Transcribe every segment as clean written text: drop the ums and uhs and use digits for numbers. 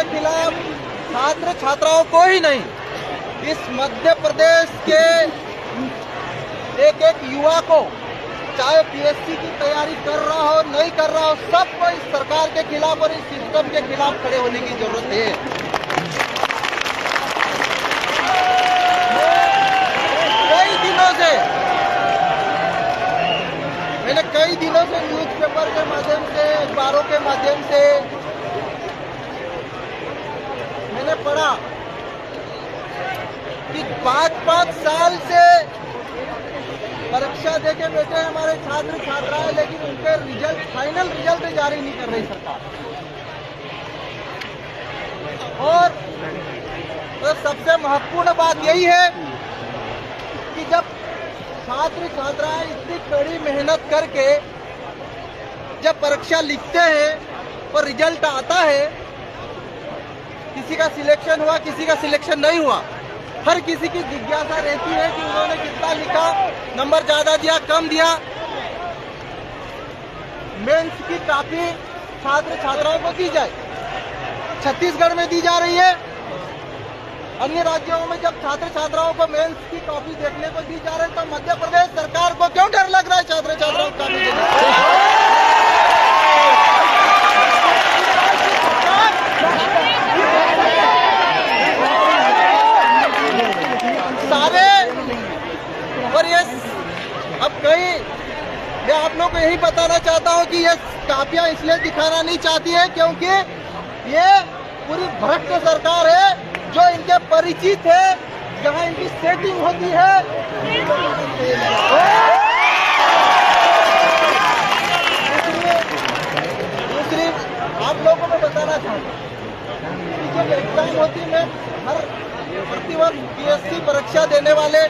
खिलाफ छात्र छात्राओं को ही नहीं, इस मध्य प्रदेश के एक एक युवा को, चाहे पीएससी की तैयारी कर रहा हो नहीं कर रहा हो, सबको इस सरकार के खिलाफ और इस सिस्टम के खिलाफ खड़े होने की जरूरत है। मैंने कई दिनों से न्यूज़पेपर के माध्यम से, अखबारों के माध्यम से मैंने पढ़ा कि 5-5 साल से परीक्षा देके बैठे हमारे छात्र छात्राएं, लेकिन उनके रिजल्ट, फाइनल रिजल्ट जारी नहीं कर रही सरकार। और तो सबसे महत्वपूर्ण बात यही है कि जब छात्र छात्राएं इतनी कड़ी मेहनत करके जब परीक्षा लिखते हैं और रिजल्ट आता है, किसी का सिलेक्शन हुआ, किसी का सिलेक्शन नहीं हुआ, हर किसी की जिज्ञासा रहती है कि उन्होंने कितना लिखा, नंबर ज्यादा दिया, कम दिया। मेंस की कॉपी छात्र छात्राओं को दी जाए, छत्तीसगढ़ में दी जा रही है। अन्य राज्यों में जब छात्र छात्राओं को मेंस की कॉपी देखने को दी जा रही है, तो मध्य प्रदेश सरकार को क्यों डर लग रहा है छात्र छात्राओं को कॉपी देने? सारे और ये अब कहीं मैं आप लोग को यही बताना चाहता हूं कि ये कापियां इसलिए दिखाना नहीं चाहती है क्योंकि ये पूरी भ्रष्ट सरकार है, जो इनके परिचित है, जहां इनकी सेटिंग होती है। दूसरी आप लोगों को मैं बताना चाहता हूँ कि जब एग्जाम होती है, हर प्रतिवर्ष पीएससी परीक्षा देने वाले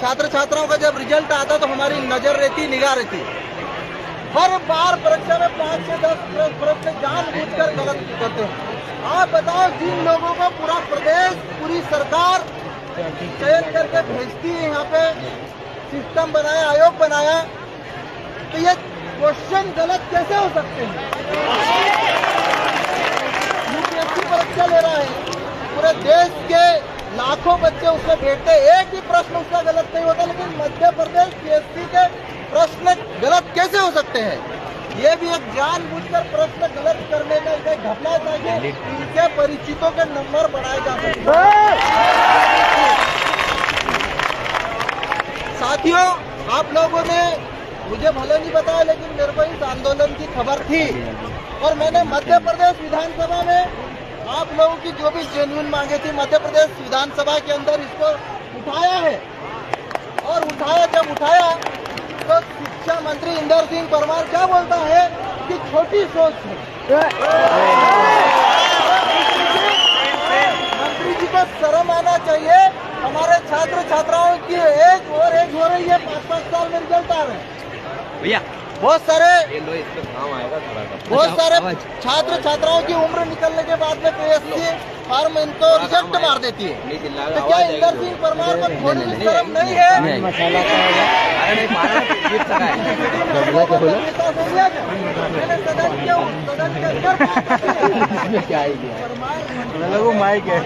छात्र छात्राओं का जब रिजल्ट आता तो हमारी नजर रहती, निगाह रहती। हर बार परीक्षा में 5 से 10 प्रश्न जानबूझकर गलत करते हैं। आप बताओ, जिन लोगों को पूरा प्रदेश, पूरी सरकार चयन करके भेजती है, यहाँ पे सिस्टम बनाया, आयोग बनाया, तो ये क्वेश्चन गलत कैसे हो सकते हैं? यूपीएससी परीक्षा ले रहा है, पूरे देश के लाखों बच्चे उसमें बैठते, एक ही प्रश्न उसका गलत नहीं होता, लेकिन मध्य प्रदेश पीएससी के प्रश्न गलत कैसे हो सकते हैं? ये भी एक जानबूझकर प्रश्न गलत करने का एक घटना ताकि इनके परिचितों के नंबर बढ़ाए जा सके। साथियों, आप लोगों ने मुझे भले नहीं बताया, लेकिन मेरे को इस आंदोलन की खबर थी और मैंने मध्य प्रदेश विधानसभा में आप लोगों की जो भी जेन्युइन मांगे थी, मध्य प्रदेश विधानसभा के अंदर इसको उठाया है। और जब उठाया तो शिक्षा मंत्री इंदर सिंह परमार क्या बोलता है कि छोटी सोच है। मंत्री जी को शर्म आना चाहिए। हमारे छात्र छात्राओं की एज हो रही है, 5-5 साल में रिजल्ट आ रहे हैं भैया। बहुत सारे छात्र छात्राओं की उम्र निकलने के बाद में पीएससी फार्म इनको रिजेक्ट मार देती है। तो क्या इंदर सिंह परमार को थोड़ी भी शर्म नहीं है? माइक है,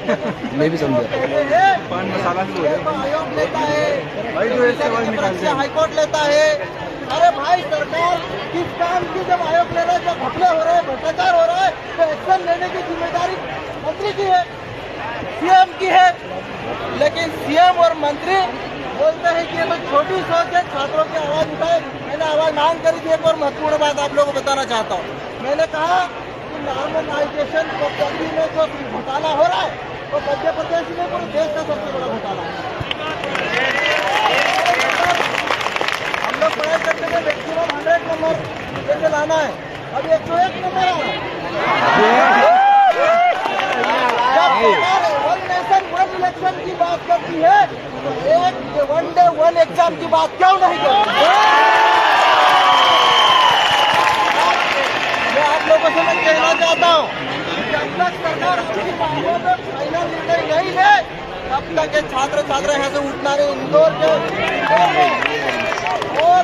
मैं भी समझा। पान मसाला आयोग लेता है, हाईकोर्ट लेता है। अरे भाई, सरकार किस काम की जब आयोग ले रहा है, जब घपले हो रहे हैं, भ्रष्टाचार हो रहा है, तो एक्शन लेने की जिम्मेदारी मंत्री की है, सीएम की है। लेकिन सीएम और मंत्री बोलते हैं कि ये तो छोटी सोच है, छात्रों की आवाज उठाए। मैंने आवाज मांग करी थी। एक और महत्वपूर्ण बात आप लोगों को बताना चाहता हूँ। मैंने कहा कि नॉर्मलाइजेशन पद्धति में जो घोटाला हो रहा है, वो मध्य प्रदेश में पूरे देश का सबसे बड़ा घोटाला है। हम लोग पढ़ाई करते थे, मैक्सिमम 100 नंबर जैसे लाना है, अभी 101 नंबर आ रहा है। वन नेशन वन इलेक्शन की बात करती है, तो एक वन डे वन एग्जाम की बात क्यों नहीं करती? मैं आप लोगों से मैं कहना चाहता हूँ, जब तक सरकार अपनी मांगों में फाइनल निर्णय नहीं ले, तब तक ये छात्र छात्रा यहाँ से उठना नहीं। इंदौर के और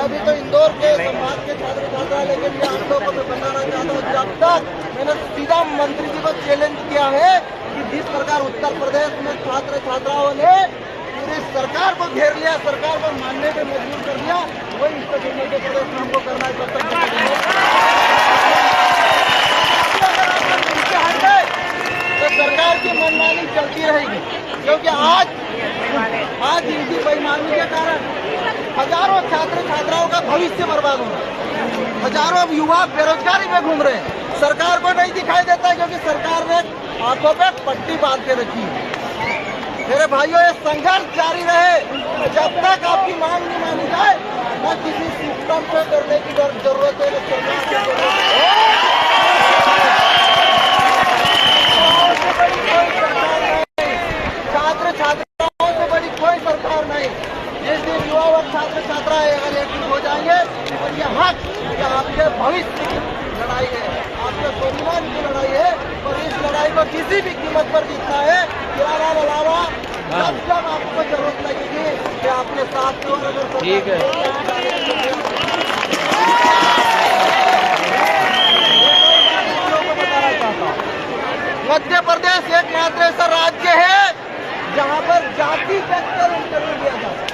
अभी तो इंदौर के संभाग के छात्र छात्रालय के लिए आप लोगों को मैं बताना चाहता हूँ, जब तक मैंने सीधा मंत्री जी को चैलेंज किया है कि जिस प्रकार उत्तर प्रदेश में छात्र छात्राओं ने पूरी सरकार को घेर लिया, सरकार को मानने पे मजबूर कर दिया, वही उत्तर प्रदेश में हमको करना है। जब तक तो सरकार की मनमानी चलती रहेगी, क्योंकि आज इनकी बेईमानी के कारण हजारों छात्र छात्राओं का भविष्य बर्बाद हो रहा है, हजारों युवा बेरोजगारी में घूम रहे हैं। सरकार को नहीं दिखाई देता है, क्योंकि सरकार ने आंखों पे पट्टी बांध के रखी है। मेरे भाइयों, ये संघर्ष जारी रहे जब तक आपकी मांग नहीं मानी जाए, न किसी सिस्टम को करने की जरूरत है, न सरकार की जरूरत है। छात्र छात्राओं से बड़ी कोई सरकार नहीं। जिस दिन युवा और छात्र छात्राएं अगर एकजुट हो जाएंगे, और ये हक, ये आपके भविष्य की लड़ाई है, आपके स्वाभिमान की लड़ाई है, और इस लड़ाई को किसी भी कीमत पर जीतना है। किराना अलावा जब जब आपको जरूरत लगेगी कि आपके साथ तो ठीक है। बताना चाहता हूँ, मध्य प्रदेश एकमात्र ऐसा राज्य है जहाँ पर जाति देखकर इंटरव्यू लिया जाता है।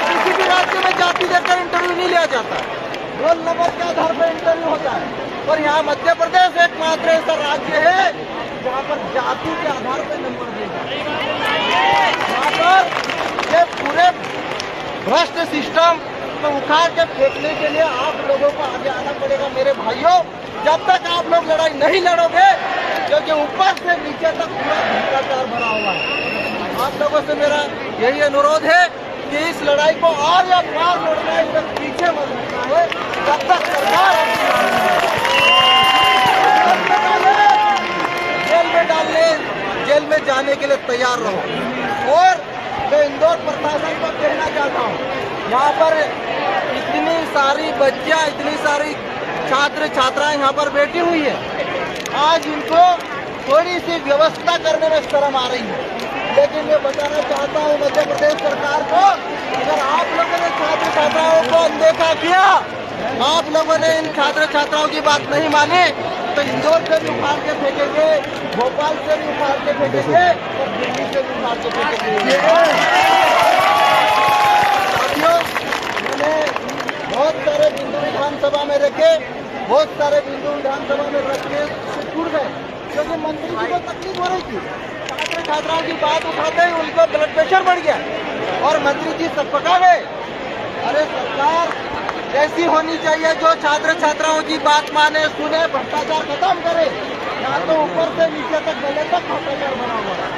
किसी भी राज्य में जाति देखकर इंटरव्यू नहीं लिया जाता, रोल नंबर के आधार पर इंटरव्यू होता है। और यहाँ मध्य प्रदेश एकमात्र ऐसा राज्य है जहाँ पर जाति के आधार पर नंबर दिया जाता है। यहाँ पर ये पूरे भ्रष्ट सिस्टम को उखाड़ के फेंकने के लिए आप लोगों को आगे आना पड़ेगा। मेरे भाइयों, जब तक आप लोग लड़ाई नहीं लड़ोगे, क्योंकि ऊपर से नीचे तक पूरा भ्रष्टाचार भरा हुआ है। आप लोगों से मेरा यही अनुरोध है कि इस लड़ाई को और या पार लड़ना है, इससे पीछे मत हटना है। जब तक सरकार जेल में जाने के लिए तैयार रहो। और मैं इंदौर प्रशासन को कहना चाहता हूँ, यहाँ पर इतनी सारी बच्चियाँ, इतनी सारी छात्र छात्राएं यहाँ पर बैठी हुई है, आज इनको थोड़ी सी व्यवस्था करने में शर्म आ रही है। लेकिन मैं बताना चाहता हूँ मध्य प्रदेश सरकार को, अगर आप लोगों ने छात्र छात्राओं को अनदेखा किया, आप लोगों ने इन छात्र छात्राओं की बात नहीं मानी, तो इंदौर से भी उखाड़ के फेंकेंगे, भोपाल से भी उखाड़ के फेंकेंगे, और दिल्ली से भी उखाड़ के फेंकेंगे। साथियों, मैंने बहुत सारे बिंदु विधानसभा में रखे, बहुत सारे बिंदु विधानसभा में रख के छूट गए, क्योंकि मंत्री जी को तकलीफ हो रही थी। छात्र छात्राओं की बात उठाते ही उनको ब्लड प्रेशर बढ़ गया और मंत्री जी सकपका गए। अरे सरकार ऐसी होनी चाहिए जो छात्र छात्राओं की बात माने, सुने, भ्रष्टाचार खत्म करे। यहाँ तो ऊपर से नीचे तक गले तक भ्रष्टाचार बना हुआ है।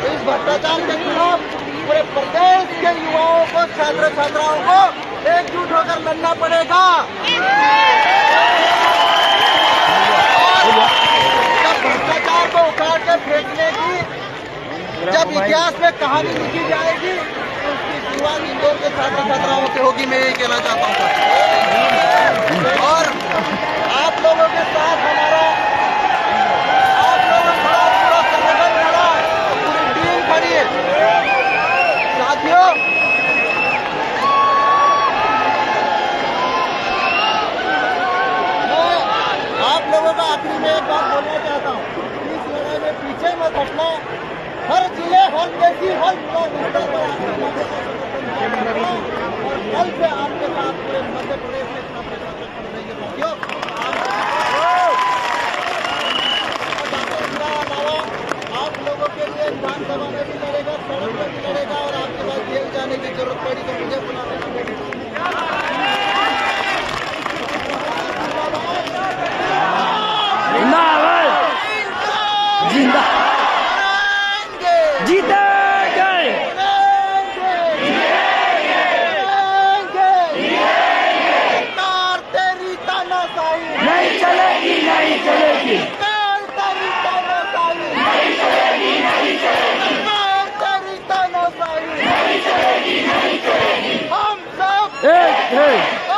तो इस भ्रष्टाचार के खिलाफ पूरे प्रदेश के युवाओं को, छात्र छात्राओं को एकजुट होकर लड़ना पड़ेगा। जब भ्रष्टाचार को उखाड़ कर फेंकने की जब इतिहास में कहानी लिखी जाएगी, तो उसकी शुरुआत इंदौर के छात्र छात्राओं से होगी। मैं यही कहना चाहता हूँ। और आप लोगों के साथ हमारा, आप लोगों के साथ पूरा संगठन खड़ा है, पूरी टीम खड़ी है। साथियों, मैं आप लोगों का आखिरी में एक बात बोलना चाहता हूँ, इस लड़ाई में पीछे मत हटना। हर जिले, हर व्यक्ति, हर स्तर पर और कल से आपके साथ पूरे मध्य प्रदेश में छात्र छात्र खड़े रहेंगे। साथियों, अलावा आप लोगों के लिए विधानसभा में भी लड़ेगा, सड़क पर भी लड़ेगा, और आपके पास जेल जाने की जरूरत पड़ी तो मुझे बुलाने की जिंदा जीतेंगे, तेरी तानाशाही नहीं चलेगी, नहीं चलेगी, तेरी तानाशाही नहीं चलेगी, नहीं चलेगी, तेरी तानाशाही नहीं चलेगी, नहीं चलेगी। हम सब एक हैं।